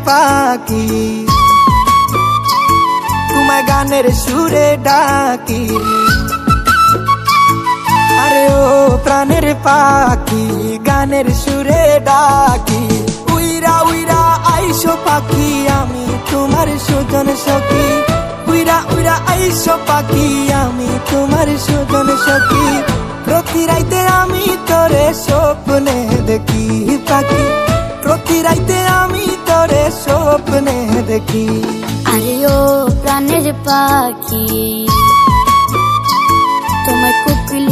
পাখি, তোমায় গানের সুরে ডাকি। আরে ও প্রাণের পাখি, গানের সুরে ডাকি। উইরা উইরা আইসো পাখি, আমি তোমার সুজন সখী। উইরা উইরা আইসো পাখি, আমি তোমার সুজন সখী। প্রতি রাইতে আমি তোরে স্বপ্নে দেখি পাখি, প্রতি রাইতে আমি তোরে স্বপ্নে দেখি। আরে ও প্রাণের পাখি, তোমায় কোকিল